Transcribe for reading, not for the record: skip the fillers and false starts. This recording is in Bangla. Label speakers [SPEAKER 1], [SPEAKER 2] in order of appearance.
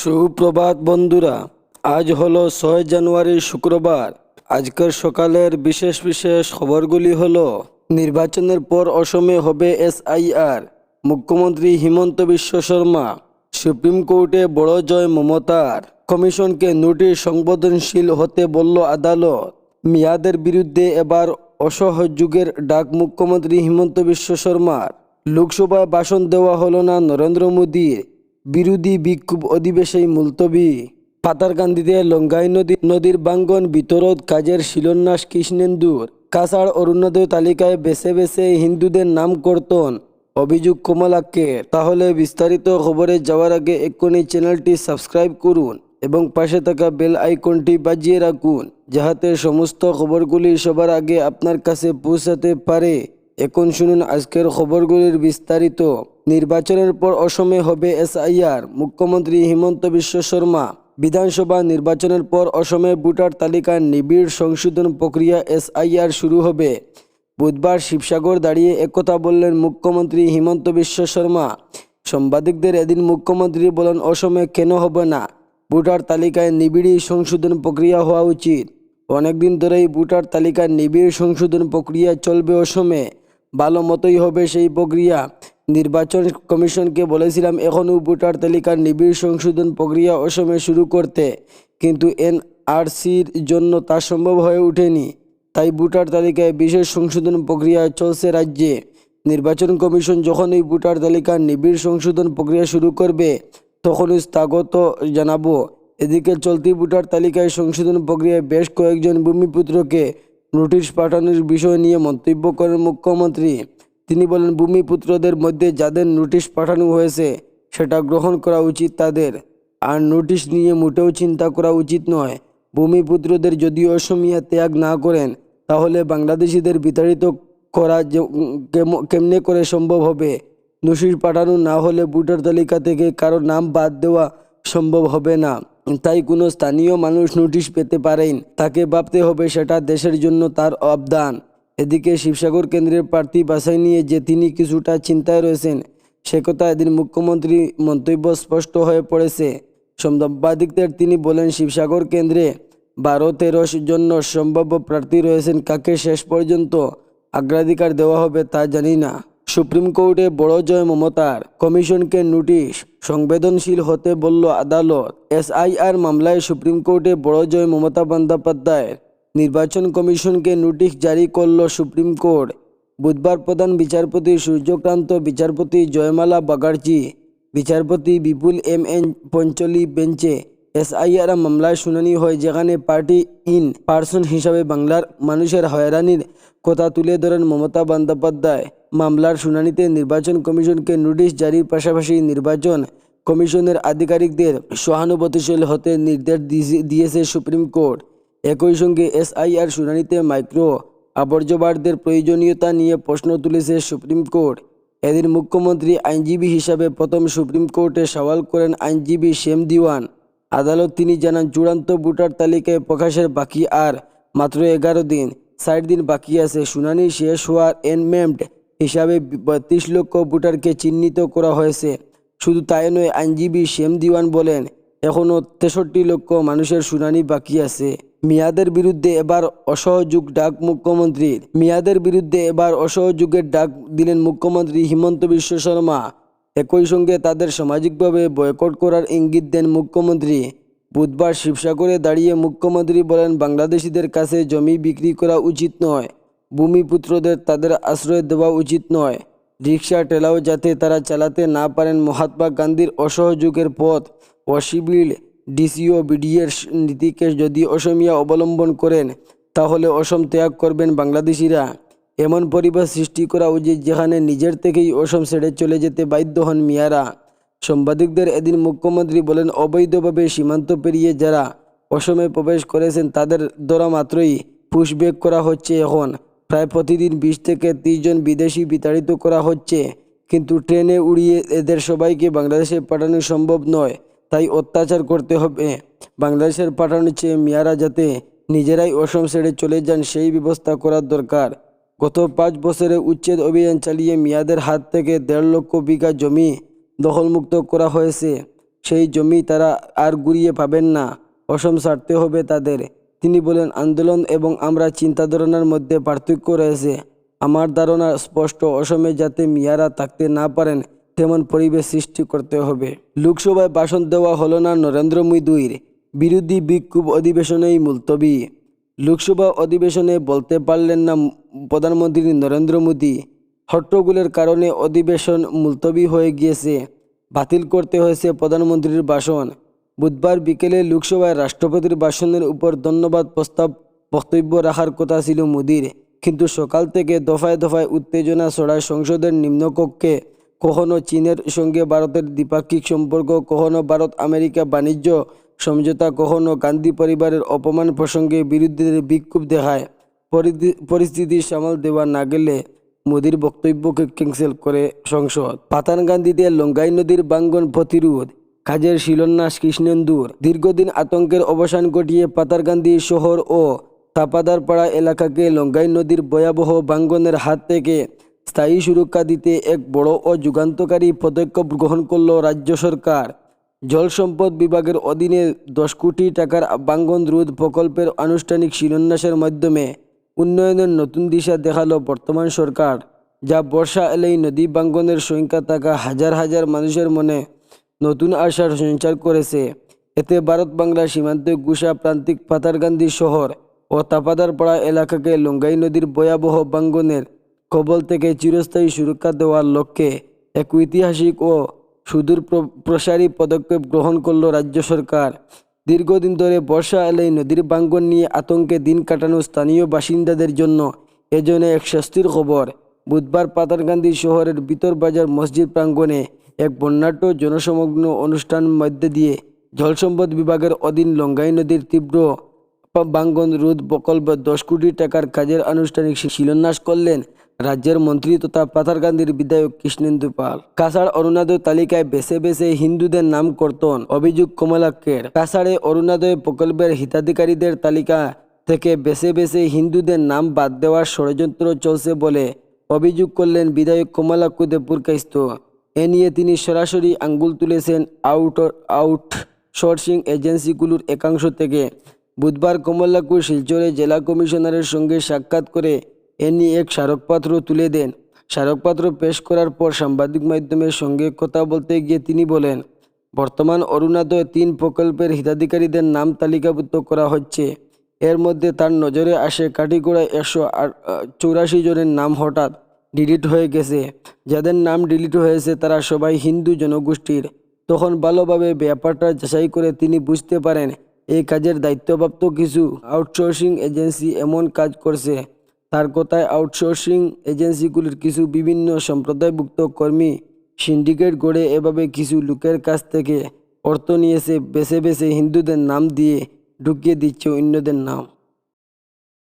[SPEAKER 1] সুপ্রভাত বন্ধুরা, আজ হলো 6 জানুয়ারি শুক্রবার। আজকের সকালের বিশেষ বিশেষ খবরগুলি হলো: নির্বাচনের পর অসমে হবে এসআইআর, মুখ্যমন্ত্রী হিমন্ত বিশ্ব শর্মা, সুপ্রিম কোর্টে বড় জয় মমতার, কমিশনকে নোটিশ সংবেদনশীল হতে বলল আদালত, মেয়াদের বিরুদ্ধে এবার অসহযোগের ডাক মুখ্যমন্ত্রী হিমন্ত বিশ্ব শর্মার, লোকসভায় ভাষণ দেওয়া হলো না নরেন্দ্র মোদীর, বিরোধী বিক্ষোভ অধিবেশনে মুলতবি, পাতারকান্দিতে লঙ্গাই নদীর বাঙ্গন বিতরণ কাজের শিলান্যাস কৃষ্ণেন্দুর, কাছাড় অরুণোদয় তালিকায় বেছে বেছে হিন্দুদের নাম কর্তন, অভিযোগ কমলাক্ষের। তাহলে বিস্তারিত খবরে যাওয়ার আগে এক্ষুনি চ্যানেলটি সাবস্ক্রাইব করুন এবং পাশে থাকা বেল আইকনটি বাজিয়ে রাখুন, যাহাতে সমস্ত খবরগুলি সবার আগে আপনার কাছে পৌঁছাতে পারে। এখন শুনুন আজকের খবরগুলির বিস্তারিত। নির্বাচনের পর অসমে হবে এসআইআর, মুখ্যমন্ত্রী হিমন্ত বিশ্ব শর্মা। বিধানসভা নির্বাচনের পর অসমে ভোটার তালিকার নিবিড় সংশোধন প্রক্রিয়া এসআইআর শুরু হবে। বুধবার শিবসাগর দাঁড়িয়ে একথা বললেন মুখ্যমন্ত্রী হিমন্ত বিশ্ব শর্মা। সাংবাদিকদের এদিন মুখ্যমন্ত্রী বলেন, অসমে কেন হবে না? ভোটার তালিকায় নিবিড় সংশোধন প্রক্রিয়া হওয়া উচিত। অনেকদিন ধরেই ভোটার তালিকার নিবিড় সংশোধন প্রক্রিয়া চলবে অসমে। ভালো মতোই হবে সেই প্রক্রিয়া। নির্বাচন কমিশনকে বলেছিলাম এখনও ভোটার তালিকার নিবিড় সংশোধন প্রক্রিয়া অসমে শুরু করতে, কিন্তু এনআরসির জন্য তা সম্ভব হয়ে ওঠেনি। তাই ভোটার তালিকায় বিশেষ সংশোধন প্রক্রিয়া চলছে রাজ্যে। নির্বাচন কমিশন যখনই ভোটার তালিকার নিবিড় সংশোধন প্রক্রিয়া শুরু করবে তখনই স্বাগত জানাবো। এদিকে চলতি ভোটার তালিকায় সংশোধন প্রক্রিয়ায় বেশ কয়েকজন ভূমিপুত্রকে নোটিশ পাঠানোর বিষয় নিয়ে মন্তব্য করেন মুখ্যমন্ত্রী। তিনি বলেন, ভূমিপুত্রদের মধ্যে যাদের নোটিশ পাঠানো হয়েছে সেটা গ্রহণ করা উচিত তাদের, আর নোটিশ নিয়ে মোটেও চিন্তা করা উচিত নয়। ভূমিপুত্রদের যদি অসমীয়া ত্যাগ না করেন তাহলে বাংলাদেশিদের বিতাড়িত করা কেমনে করে সম্ভব হবে? নোটিশ পাঠানো না হলে ভোটার তালিকা থেকে কারো নাম বাদ দেওয়া সম্ভব হবে না। তাই কোনো স্থানীয় মানুষ নোটিশ পেতে পারেন, তাকে ভাবতে হবে সেটা দেশের জন্য তার অবদান। এদিকে শিবসাগর কেন্দ্রের প্রার্থী বাছাই নিয়ে যে তিনি কিছুটা চিন্তায় রয়েছেন সে কথা এদিন মুখ্যমন্ত্রী মন্তব্য স্পষ্ট হয়ে পড়েছে। সাংবাদিকদের তিনি বলেন, শিবসাগর কেন্দ্রে 12-13 জন্য সম্ভাব্য প্রার্থী রয়েছেন, কাকে শেষ পর্যন্ত অগ্রাধিকার দেওয়া হবে তা জানি না। সুপ্রিম কোর্টে বড় জয় মমতার, কমিশনকে নোটিশ সংবেদনশীল হতে বলল আদালত। এসআইআর মামলায় সুপ্রিম কোর্টে বড় জয় মমতা বন্দ্যোপাধ্যায়ের। নির্বাচন কমিশনকে নোটিশ জারি করল সুপ্রিম কোর্ট। বুধবার প্রধান বিচারপতি সূর্যকান্ত, বিচারপতি জয়মালা বাগার্জি, বিচারপতি বিপুল এম.এন. পঞ্চলি বেঞ্চে এসআইআর মামলায় শুনানি হয়, যেখানে পার্টি ইন পার্সন হিসাবে বাংলার মানুষের হয়রানির কথা তুলে ধরেন মমতা বন্দ্যোপাধ্যায়। মামলার শুনানিতে নির্বাচন কমিশনকে নোটিশ জারির পাশাপাশি নির্বাচন কমিশনের আধিকারিকদের সহানুভূতিশীল হতে নির্দেশ দিয়েছে সুপ্রিম কোর্ট। একই সঙ্গে এসআইআর শুনানিতে মাইক্রো আবর্জবারদের প্রয়োজনীয়তা নিয়ে প্রশ্ন তুলেছে সুপ্রিম কোর্ট। এদিন মুখ্যমন্ত্রী আইনজীবী হিসাবে প্রথম সুপ্রিম কোর্টে সওয়াল করেন আইনজীবী শেম দিওয়ান। আদালত তিনি জানান, চূড়ান্ত ভোটার তালিকায় প্রকাশের বাকি আর মাত্র 11 দিন, 60 দিন বাকি আছে। শুনানি শেষ হওয়ার এনমেম্ড হিসাবে 32 লক্ষ ভোটারকে চিহ্নিত করা হয়েছে। শুধু তাই নয়, আইনজীবী শেম দিওয়ান বলেন, এখনও 63 লক্ষ মানুষের শুনানি বাকি আছে। মেয়াদের বিরুদ্ধে এবার অসহযোগ ডাক মুখ্যমন্ত্রীর। মেয়াদের বিরুদ্ধে এবার অসহযোগের ডাক দিলেন মুখ্যমন্ত্রী হিমন্ত বিশ্ব শর্মা। একই সঙ্গে তাদের সামাজিকভাবে বয়কট করার ইঙ্গিত দেন মুখ্যমন্ত্রী। বুধবার শিবসাগরে দাঁড়িয়ে মুখ্যমন্ত্রী বলেন, বাংলাদেশিদের কাছে জমি বিক্রি করা উচিত নয়, ভূমিপুত্রদের তাদের আশ্রয় দেওয়া উচিত নয়, রিক্সা ঠেলাও যাতে তারা চালাতে না পারেন। মহাত্মা গান্ধীর অসহযোগের পথ অসিভিল ডিসিও বিডিএর নীতিকে যদি অসমীয়া অবলম্বন করেন তাহলে অসম ত্যাগ করবেন বাংলাদেশিরা। এমন পরিবেশ সৃষ্টি করা উচিত যেখানে নিজের থেকেই অসম ছেড়ে চলে যেতে বাধ্য হন মিয়ারা। সাংবাদিকদের এদিন মুখ্যমন্ত্রী বলেন, অবৈধভাবে সীমান্ত পেরিয়ে যারা অসমে প্রবেশ করেছেন তাদের ধরা মাত্রই পুশব্যাক করা হচ্ছে। এখন প্রায় প্রতিদিন 20 থেকে 30 জন বিদেশি বিতাড়িত করা হচ্ছে, কিন্তু ট্রেনে উড়িয়ে এদের সবাইকে বাংলাদেশে পাঠানো সম্ভব নয়। তাই অত্যাচার করতে হবে। বাংলাদেশের পাঠানোর চেয়ে মিয়ারা যাতে নিজেরাই অসম ছেড়ে চলে যান সেই ব্যবস্থা করার দরকার। গত 5 বছরে উচ্ছেদ অভিযান চালিয়ে মিয়াদের হাত থেকে 1.5 লক্ষ বিঘা জমি দখলমুক্ত করা হয়েছে। সেই জমি তারা আর ঘুরিয়ে পাবেন না। অসম ছাড়তে হবে তাদের। তিনি বলেন, আন্দোলন এবং আমরা চিন্তাধারণার মধ্যে পার্থক্য রয়েছে। আমার ধারণা স্পষ্ট, অসমে যাতে মিয়ারা থাকতে না পারেন তেমন পরিবেশ সৃষ্টি করতে হবে। লোকসভায় ভাষণ দেওয়া হলো না নরেন্দ্র মোদীর, বিরোধী বিক্ষোভ অধিবেশনেই মুলতবি। লোকসভা অধিবেশনে বলতে পারলেন না প্রধানমন্ত্রী নরেন্দ্র মোদী। হট্টগোলের কারণে অধিবেশন মুলতবি হয়ে গিয়েছে। বাতিল করতে হয়েছে প্রধানমন্ত্রীর ভাষণ। বুধবার বিকেলে লোকসভায় রাষ্ট্রপতির ভাষণের উপর ধন্যবাদ প্রস্তাব বক্তব্য রাখার কথা ছিল মোদীর, কিন্তু সকাল থেকে দফায় দফায় উত্তেজনা ছড়ায় সংসদের নিম্নকক্ষে। কখনো চীনের সঙ্গে ভারতের দ্বিপাক্ষিক সম্পর্ক, কখনো ভারত আমেরিকা বাণিজ্য সমঝোতা, কখনো গান্ধী পরিবারের অপমান প্রসঙ্গে বিরোধীদের বিক্ষোভ দেখায়। পরিস্থিতি সামাল দেওয়া না গেলে মোদীর বক্তব্যকে ক্যান্সেল করে সংসদ। পাতানগান্ধীতে লঙ্গাই নদীর ভাঙ্গন প্রতিরোধ কাজের শিলান্যাস কৃষ্ণেন্দুর। দীর্ঘদিন আতঙ্কের অবসান ঘটিয়ে পাতারকান্দি শহর ও তাপাদারপাড়া এলাকাকে লঙ্গাই নদীর ভয়াবহ ভাঙ্গনের হাত থেকে স্থায়ী সুরক্ষা দিতে এক বড় ও যুগান্তকারী পদক্ষেপ গ্রহণ করল রাজ্য সরকার। জল সম্পদ বিভাগের অধীনে 10 কোটি টাকার ভাঙ্গন রোধ প্রকল্পের আনুষ্ঠানিক শিলান্যাসের মাধ্যমে উন্নয়নের নতুন দিশা দেখালো বর্তমান সরকার, যা বর্ষা এলেই নদী ভাঙ্গনের সংখ্যা থাকা হাজার হাজার মানুষের মনে নতুন আশার সঞ্চার করেছে। এতে ভারত বাংলা সীমান্তে গুসা প্রান্তিক পাতারকান্দি শহর ও তাপাদারপাড়া এলাকাকে লঙ্গাই নদীর ভয়াবহ ভাঙ্গনের কবল থেকে চিরস্থায়ী সুরক্ষা দেওয়ার লক্ষ্যে এক ঐতিহাসিক ও সুদূর প্রসারী পদক্ষেপ গ্রহণ করল রাজ্য সরকার। দীর্ঘদিন ধরে বর্ষা এলেই নদীর ভাঙ্গন নিয়ে আতঙ্কে দিন কাটানো স্থানীয় বাসিন্দাদের জন্য এজন্য এক স্বস্তির খবর। বুধবার পাতারকান্দি শহরের ভিতরবাজার মসজিদ প্রাঙ্গণে এক বর্ণাঢ্য জনসমগ্ন অনুষ্ঠানের মধ্যে দিয়ে জলসম্পদ বিভাগের অধীন লঙ্গাই নদীর তীব্র ভাঙ্গন রোধ প্রকল্প 10 কোটি টাকার কাজের আনুষ্ঠানিক শিলান্যাস করলেন রাজ্যের মন্ত্রী তথা পাতারকান্দির বিধায়ক কৃষ্ণেন্দু পাল। কাছাড় অরুণোদয় তালিকায় বেছে বেছে হিন্দুদের নাম কর্তন অভিযোগ কমলাক্ষের। কাছাড়ে অরুণোদয় প্রকল্পের হিতাধিকারীদের তালিকা থেকে বেছে বেছে হিন্দুদের নাম বাদ দেওয়ার ষড়যন্ত্র চলছে বলে অভিযোগ করলেন বিধায়ক কমলাক্ষ দেবপুরকাইস্ত। এ নিয়ে তিনি সরাসরি আঙ্গুল তুলেছেন আউটসোর্সিং এজেন্সিগুলোর একাংশ থেকে। বুধবার কমলাপুর শিলচরে জেলা কমিশনারের সঙ্গে সাক্ষাৎ করে এ নিয়ে এক স্মারকপত্র তুলে দেন। স্মারকপত্র পেশ করার পর সাংবাদিক মাধ্যমের সঙ্গে কথা বলতে গিয়ে তিনি বলেন, বর্তমান অরুণোদয় 3 প্রকল্পের হিতাধিকারীদের নাম তালিকাভুক্ত করা হচ্ছে। এর মধ্যে তার নজরে আসে কাটিগড়ায় 184 জনের নাম হঠাৎ ডিলিট হয়ে গেছে। যাদের নাম ডিলিট হয়েছে তারা সবাই হিন্দু জনগোষ্ঠীর। তখন ভালোভাবে ব্যাপারটা যাচাই করে তিনি বুঝতে পারেন এই কাজের দায়িত্বপ্রাপ্ত কিছু আউটসোর্সিং এজেন্সি এমন কাজ করছে। তার কথায় আউটসোর্সিং এজেন্সিগুলির কিছু বিভিন্ন সম্প্রদায়ভুক্ত কর্মী সিন্ডিকেট গড়ে এভাবে কিছু লোকের কাছ থেকে অর্থ নিয়েছে, বেছে বেছে হিন্দুদের নাম দিয়ে ঢুকিয়ে দিচ্ছে অন্যদের নাম।